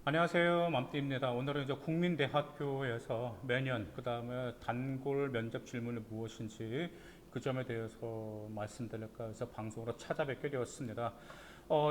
안녕하세요. 맘띠입니다. 오늘은 이제 국민대학교에서 매년 그 다음에 단골 면접 질문이 무엇인지 그 점에 대해서 말씀드릴까 해서 방송으로 찾아뵙게 되었습니다.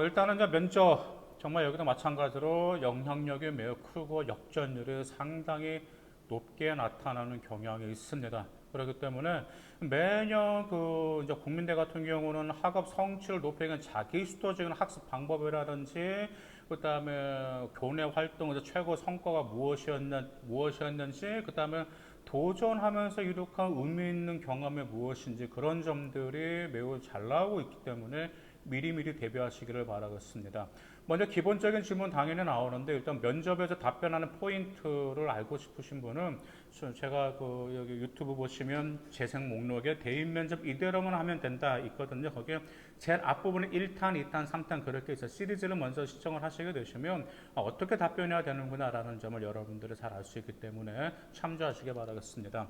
일단은 이제 면접 정말 여기도 마찬가지로 영향력이 매우 크고 역전율이 상당히 높게 나타나는 경향이 있습니다. 그렇기 때문에 매년 그 이제 국민대 같은 경우는 학업 성취를 높이기 위한 자기 주도적인 학습 방법이라든지 그다음에 교내 활동에서 최고 성과가 무엇이었는지 그다음에 도전하면서 이룩한 의미 있는 경험이 무엇인지 그런 점들이 매우 잘 나오고 있기 때문에 미리미리 대비하시기를 바라겠습니다. 먼저 기본적인 질문 당연히 나오는데 일단 면접에서 답변하는 포인트를 알고 싶으신 분은 제가 그 여기 유튜브 보시면 재생 목록에 대인 면접 이대로만 하면 된다 있거든요. 거기에 제일 앞부분에 1탄, 2탄, 3탄 그렇게 해서 시리즈를 먼저 시청을 하시게 되시면 어떻게 답변해야 되는구나라는 점을 여러분들이 잘 알 수 있기 때문에 참조하시기 바라겠습니다.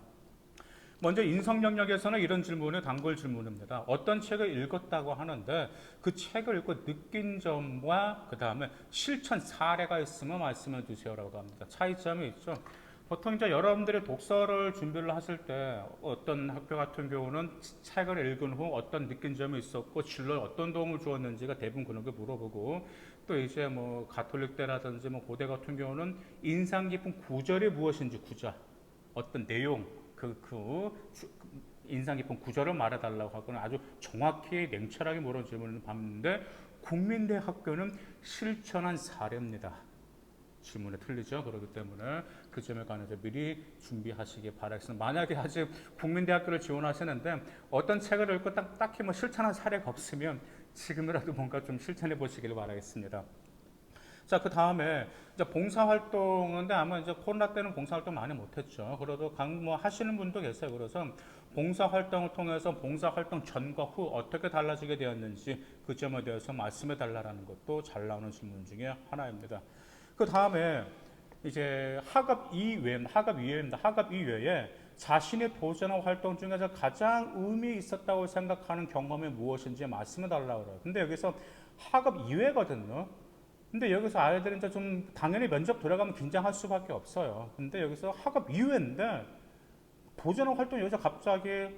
먼저 인성 영역에서는 이런 질문이 단골 질문입니다. 어떤 책을 읽었다고 하는데 그 책을 읽고 느낀 점과 그 다음에 실천 사례가 있으면 말씀해 주세요라고 합니다. 차이점이 있죠. 보통 이제 여러분들이 독서를 준비를 하실 때 어떤 학교 같은 경우는 책을 읽은 후 어떤 느낀 점이 있었고 진로에 어떤 도움을 주었는지가 대부분 그런 게 물어보고 또 이제 뭐 가톨릭 때라든지 뭐 고대 같은 경우는 인상 깊은 구절이 무엇인지 구절 어떤 내용 인상 깊은 구절을 말해달라고 하거나 아주 정확히 냉철하게 물은 질문을 받는데 국민대학교는 실천한 사례입니다. 질문에 틀리죠. 그렇기 때문에 그 점에 관해서 미리 준비하시기 바라겠습니다. 만약에 아직 국민대학교를 지원하시는데 어떤 책을 읽고 딱히 뭐 실천한 사례가 없으면 지금이라도 뭔가 좀 실천해 보시길 바라겠습니다. 자, 그 다음에 이제 봉사활동인데 아마 이제 코로나 때는 봉사활동 많이 못했죠. 그래도 뭐 하시는 분도 계세요. 그래서 봉사활동을 통해서 봉사활동 전과 후 어떻게 달라지게 되었는지 그 점에 대해서 말씀해 달라는 것도 잘 나오는 질문 중에 하나입니다. 그 다음에 이제 학업 이외에 자신의 도전한 활동 중에서 가장 의미 있었다고 생각하는 경험이 무엇인지 말씀해 달라고 그래요. 근데 여기서 학업 이외거든요. 근데 여기서 아이들은 이제 좀 당연히 면접 들어가면 긴장할 수밖에 없어요. 근데 여기서 학업 이후인데 도전한 활동 여기서 갑자기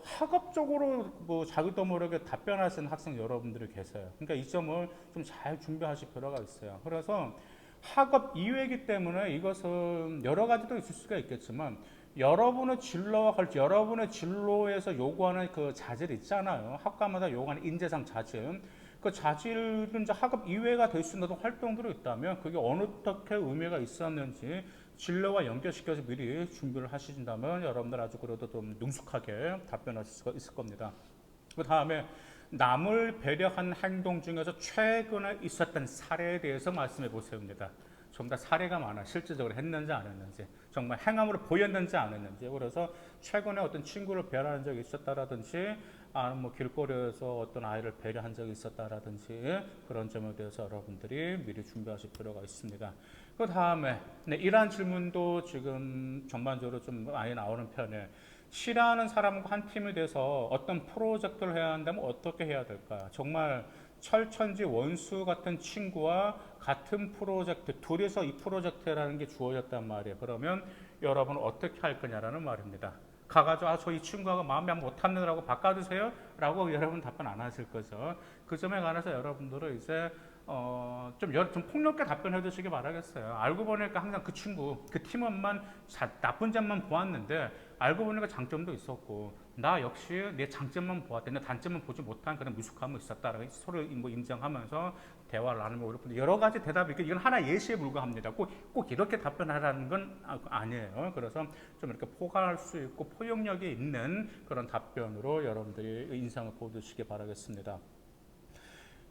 학업적으로 뭐 자기도 모르게 답변하시는 학생 여러분들이 계세요. 그러니까 이 점을 좀 잘 준비하실 필요가 있어요. 그래서 학업 이외이기 때문에 이것은 여러 가지도 있을 수가 있겠지만 여러분의 진로에서 요구하는 그 자질 있잖아요. 학과마다 요구하는 인재상 자질. 그 자질은 이제 학업 이외가 될 수 있는 활동들이 있다면 그게 어떻게 의미가 있었는지 진로와 연결시켜서 미리 준비를 하신다면 여러분들 아주 그래도 좀 능숙하게 답변하실 수가 있을 겁니다. 그 다음에 남을 배려한 행동 중에서 최근에 있었던 사례에 대해서 말씀해 보세요입니다. 좀 더 사례가 많아. 실질적으로 했는지 안 했는지, 정말 행함으로 보였는지 안 했는지. 그래서 최근에 어떤 친구를 배려한 적이 있었다라든지, 아니면 뭐 길거리에서 어떤 아이를 배려한 적이 있었다라든지 그런 점에 대해서 여러분들이 미리 준비하실 필요가 있습니다. 그 다음에 네, 이러한 질문도 지금 전반적으로 좀 많이 나오는 편에 싫어하는 사람과 한 팀이 돼서 어떤 프로젝트를 해야 한다면 어떻게 해야 될까? 정말 철천지 원수 같은 친구와 같은 프로젝트, 둘이서 이 프로젝트라는 게 주어졌단 말이에요. 그러면 여러분은 어떻게 할 거냐라는 말입니다. 가가지고 저 이 친구하고 마음에 못 합니다라고 바꿔주세요 라고 여러분 답변 안 하실 거죠. 그 점에 관해서 여러분들은 이제 좀 폭넓게 답변해 주시기 바라겠어요. 알고 보니까 항상 그 친구, 그 팀원만 나쁜 점만 보았는데 알고 보니까 장점도 있었고 나 역시 내 장점만 보았대, 내 단점만 보지 못한 그런 미숙함이 있었다라고 서로 뭐 인정하면서 대화를 나누면 어렵는데 여러 가지 대답이 이건 하나 예시에 불과합니다. 꼭 이렇게 답변하라는 건 아니에요. 그래서 좀 이렇게 포괄할 수 있고 포용력이 있는 그런 답변으로 여러분들이 인상을 보여주시기 바라겠습니다.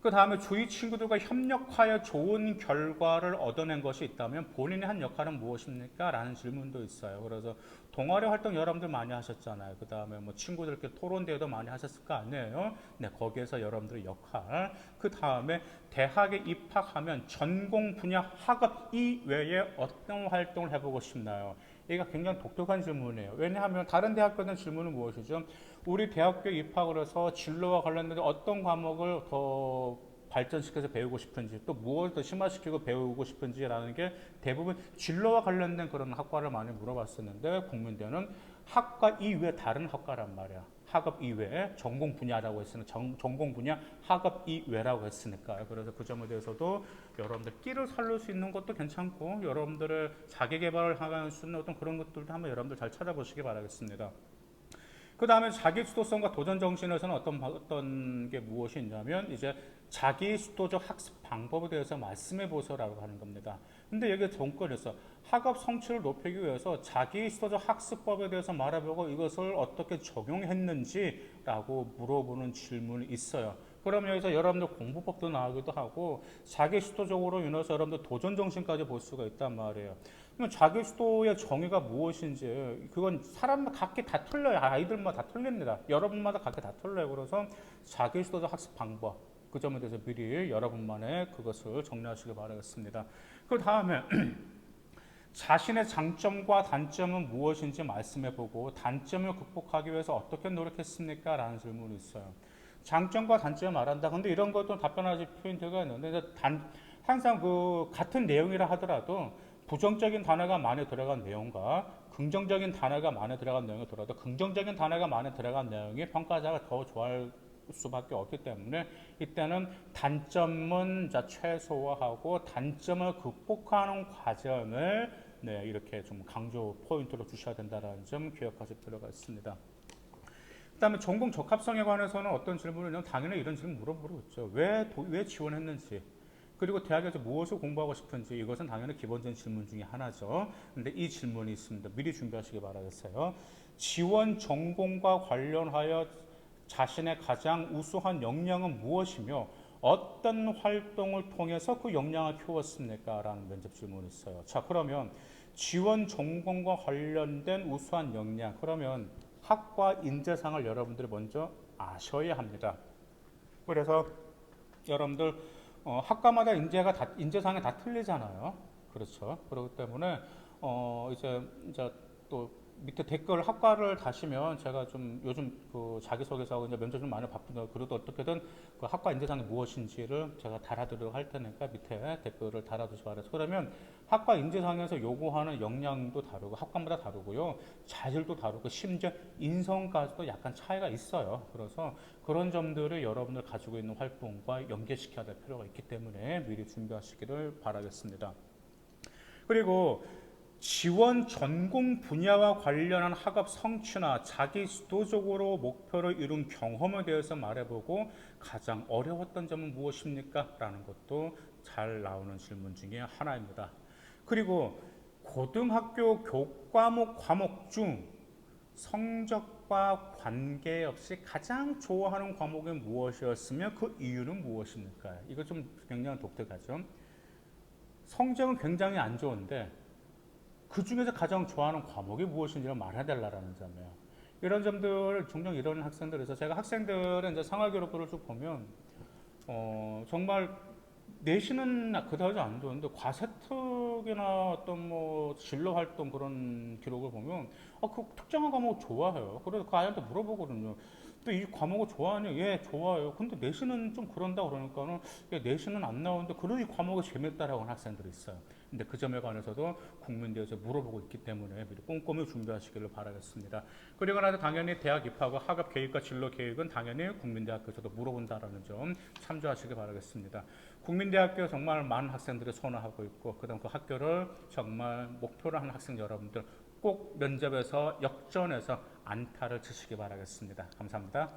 그 다음에 주위 친구들과 협력하여 좋은 결과를 얻어낸 것이 있다면 본인이 한 역할은 무엇입니까? 라는 질문도 있어요. 그래서 동아리 활동 여러분들 많이 하셨잖아요. 그 다음에 뭐 친구들끼리 토론대회도 많이 하셨을 거 아니에요? 네, 거기에서 여러분들의 역할. 그 다음에 대학에 입학하면 전공 분야 학업 이외에 어떤 활동을 해보고 싶나요? 이게 굉장히 독특한 질문이에요. 왜냐하면 다른 대학교는 질문은 무엇이죠? 우리 대학교 입학을 해서 진로와 관련된 어떤 과목을 더 발전시켜서 배우고 싶은지 또 무엇을 더 심화시키고 배우고 싶은지라는 게 대부분 진로와 관련된 그런 학과를 많이 물어봤었는데 국민대는 학과 이외 다른 학과란 말이야. 학업 이외에 전공 분야라고 했으니까 전공 분야 학업 이외라고 했으니까요. 그래서 그 점에 대해서도 여러분들 끼를 살릴 수 있는 것도 괜찮고 여러분들의 자기 개발을 하는 수 있는 어떤 그런 것들도 한번 여러분들 잘 찾아보시기 바라겠습니다. 그 다음에 자기 수도성과 도전 정신에서는 어떤 게 무엇이 있냐면 이제 자기 수도적 학습 방법에 대해서 말씀해 보세요라고 하는 겁니다. 근데 여기 정권에서 학업 성취를 높이기 위해서 자기 수도적 학습법에 대해서 말해보고 이것을 어떻게 적용했는지라고 물어보는 질문이 있어요. 그럼 여기서 여러분들 공부법도 나오기도 하고 자기 수도적으로 인해서 여러분들 도전 정신까지 볼 수가 있단 말이에요. 그러면 자기 수도의 정의가 무엇인지 그건 사람마다 각기 다 틀려요. 아이들마다 다 틀립니다. 여러분마다 각기 다 틀려요. 그래서 자기 수도적 학습 방법 그 점에 대해서 미리 여러분만의 그것을 정리하시기 바라겠습니다. 그 다음에 자신의 장점과 단점은 무엇인지 말씀해보고 단점을 극복하기 위해서 어떻게 노력했습니까? 라는 질문이 있어요. 장점과 단점을 말한다. 근데 이런 것도 답변하실 포인트가 있는데 항상 그 같은 내용이라 하더라도 부정적인 단어가 많이 들어간 내용과 긍정적인 단어가 많이 들어간 내용이 들어도 긍정적인 단어가 많이 들어간 내용이 평가자가 더 좋아할 수밖에 없기 때문에 이때는 단점은 최소화하고 단점을 극복하는 과정을 이렇게 좀 강조 포인트로 주셔야 된다는 점 기억하실 필요가 있습니다. 그 다음에 전공 적합성에 관해서는 어떤 질문을 하냐면 당연히 이런 질문 물어보겠죠. 왜 지원했는지 그리고 대학에서 무엇을 공부하고 싶은지 이것은 당연히 기본적인 질문 중에 하나죠. 근데 이 질문이 있습니다. 미리 준비하시기 바라겠어요. 지원 전공과 관련하여 자신의 가장 우수한 역량은 무엇이며 어떤 활동을 통해서 그 역량을 키웠습니까? 라는 면접 질문이 있어요. 자, 그러면 지원 전공과 관련된 우수한 역량 그러면 학과 인재상을 여러분들이 먼저 아셔야 합니다. 그래서 여러분들 학과마다 인재상이 다 틀리잖아요. 그렇죠. 그렇기 때문에 이제 또 밑에 댓글 학과를 다시면 제가 좀 요즘 그 자기소개서하고 이제 면접 좀 많이 바쁜데 그래도 어떻게든 그 학과 인재상이 무엇인지를 제가 달아드리도록 할 테니까 밑에 댓글을 달아주시기 바랍니다. 그러면 학과 인재상에서 요구하는 역량도 다르고 학과마다 다르고요. 자질도 다르고 심지어 인성까지도 약간 차이가 있어요. 그래서 그런 점들을 여러분들 가지고 있는 활동과 연계시켜야 될 필요가 있기 때문에 미리 준비하시기를 바라겠습니다. 그리고 지원 전공 분야와 관련한 학업 성취나 자기 주도적으로 목표를 이룬 경험에 대해서 말해보고 가장 어려웠던 점은 무엇입니까? 라는 것도 잘 나오는 질문 중에 하나입니다. 그리고 고등학교 과목 중 성적과 관계없이 가장 좋아하는 과목이 무엇이었으며 그 이유는 무엇입니까? 이거 좀 굉장히 독특하죠. 성적은 굉장히 안 좋은데 그 중에서 가장 좋아하는 과목이 무엇인지를 말해달라는 점이에요. 이런 점들을 종종 이런 학생들에서 제가 학생들은 이제 생활기록부를 쭉 보면 정말 내신은 그다지 안 좋은데 과세특이나 어떤 뭐 진로 활동 그런 기록을 보면 그 특정한 과목 좋아해요. 그래서 그 아이한테 물어보거든요. 근데 이 과목을 좋아하냐? 예, 좋아요. 근데 내신은 좀 그런다 그러니까는 내신은 안 나오는데 그래도 이 과목이 재밌다라고 하는 학생들이 있어요. 근데 그 점에 관해서도 국민대에서 물어보고 있기 때문에 미리 꼼꼼히 준비하시기를 바라겠습니다. 그리고 나서 당연히 대학 입학과 학업 계획과 진로 계획은 당연히 국민대학교에서도 물어본다라는 점 참조하시기 바라겠습니다. 국민대학교 정말 많은 학생들이 선호하고 있고 그다음 그 학교를 정말 목표로 하는 학생 여러분들 꼭 면접에서 역전해서 안타를 치시기 바라겠습니다. 감사합니다.